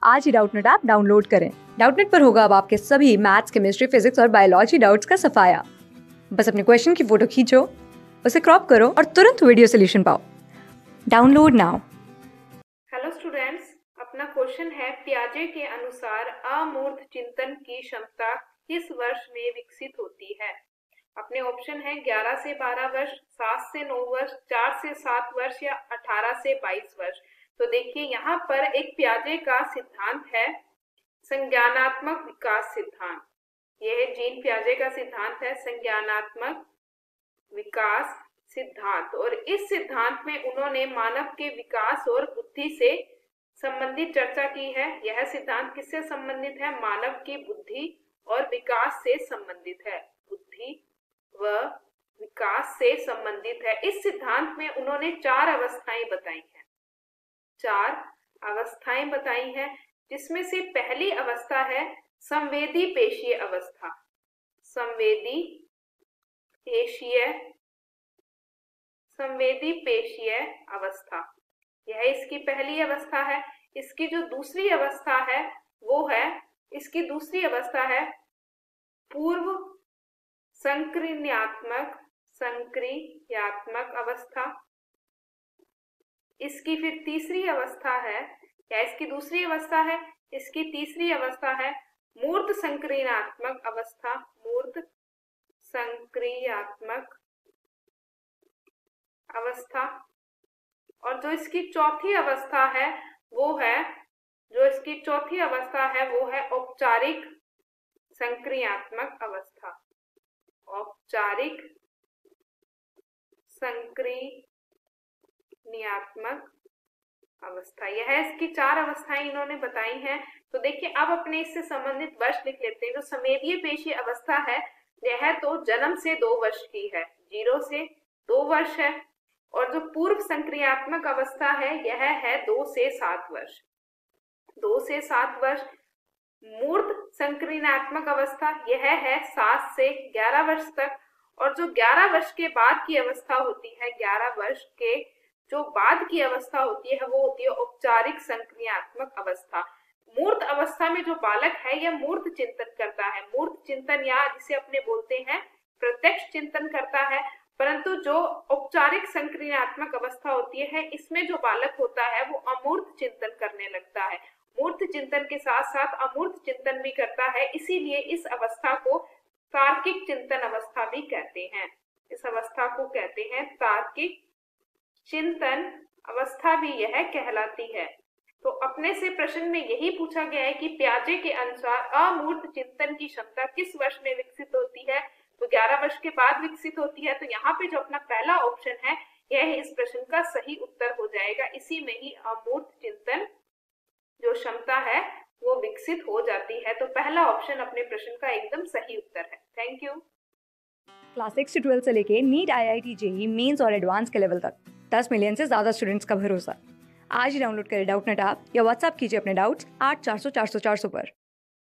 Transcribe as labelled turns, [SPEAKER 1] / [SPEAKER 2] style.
[SPEAKER 1] आज ही Doubtnut app download करें। Doubtnut पर होगा अब आपके सभी मैथ्स, केमिस्ट्री, फिजिक्स और बायोलॉजी डाउट्स का सफाया। बस अपने क्वेश्चन की फोटो खींचो, उसे क्रॉप करो और तुरंत वीडियो सोल्यूशन पाओ। Download now.
[SPEAKER 2] हेलो स्टूडेंट्स, अपना क्वेश्चन है पियाजे के अनुसार अमूर्त चिंतन की क्षमता किस वर्ष में विकसित होती है। अपने ऑप्शन है 11 से 12 वर्ष, 7 से 9 वर्ष, 4 से 7 वर्ष या 18 से 22 वर्ष। तो देखिए यहाँ पर एक पियाजे का सिद्धांत है संज्ञानात्मक विकास सिद्धांत। यह जीन पियाजे का सिद्धांत है संज्ञानात्मक विकास सिद्धांत, और इस सिद्धांत में उन्होंने मानव के विकास और बुद्धि से संबंधित चर्चा की है। यह सिद्धांत किससे संबंधित है? मानव की बुद्धि और विकास से संबंधित है। बुद्धि व विकास से संबंधित है। इस सिद्धांत में उन्होंने 4 अवस्थाएं बताई हैं। 4 अवस्थाएं बताई हैं, जिसमें से पहली अवस्था है संवेदी पेशीय अवस्था। संवेदी पेशीय अवस्था, यह इसकी पहली अवस्था है। इसकी जो दूसरी अवस्था है वो है, इसकी दूसरी अवस्था है पूर्व संक्रियात्मक अवस्था। इसकी फिर तीसरी अवस्था है, या इसकी दूसरी अवस्था है, इसकी तीसरी अवस्था है मूर्त संक्रियात्मक अवस्था। मूर्त संक्रियात्मक अवस्था। और जो इसकी चौथी अवस्था है वो है, औपचारिक संक्रियात्मक अवस्था। औपचारिक संक्रियात्मक अवस्था, यह इसकी 4 अवस्थाएं इन्होंने बताई हैं। तो देखिए अब अपने इससे संबंधित वर्ष लिख लेते हैं। जो संवेदीय पेशीय अवस्था है यह तो जन्म से 2 वर्ष की है, 0 से 2 वर्ष है। और जो पूर्व संक्रियात्मक अवस्था है यह है 2 से 7 वर्ष। 2 से 7 वर्ष। मूर्त संक्रियात्मक अवस्था यह है 7 से 11 वर्ष तक। और जो 11 वर्ष के बाद की अवस्था होती है, 11 वर्ष के जो बाद की अवस्था होती है वो होती है औपचारिक संक्रियात्मक अवस्था। मूर्त अवस्था में जो बालक है यह मूर्त चिंतन करता है। मूर्त चिंतन या जिसे अपने बोलते हैं प्रत्यक्ष चिंतन करता है। परंतु जो औपचारिक संक्रियात्मक अवस्था होती है इसमें जो बालक होता है वो अमूर्त चिंतन करने लगता है। मूर्त चिंतन के साथ साथ अमूर्त चिंतन भी करता है, इसीलिए इस अवस्था को तार्किक चिंतन अवस्था भी कहते हैं। इस अवस्था को कहते हैं तार्किक चिंतन अवस्था भी यह कहलाती है। तो अपने से प्रश्न में यही पूछा गया है कि पियाजे के अनुसार अमूर्त चिंतन की क्षमता किस वर्ष में विकसित होती है? तो 11 वर्ष के बाद विकसित होती है। तो यहाँ पे जो अपना पहला ऑप्शन है यह इस प्रश्न का सही उत्तर हो जाएगा। इसी में ही अमूर्त चिंतन जो क्षमता है वो विकसित हो जाती है। तो पहला ऑप्शन अपने प्रश्न का एकदम सही उत्तर है। Thank you.
[SPEAKER 1] क्लास 6 से 12 से लेके नीट, IIT, JEE मेंस और एडवांस के लेवल तक 10 मिलियन से ज्यादा स्टूडेंट्स का भरोसा। आज ही डाउनलोड करें डाउटनेट ऐप या व्हाट्सएप कीजिए अपने डाउट्स 8400 400 400 पर।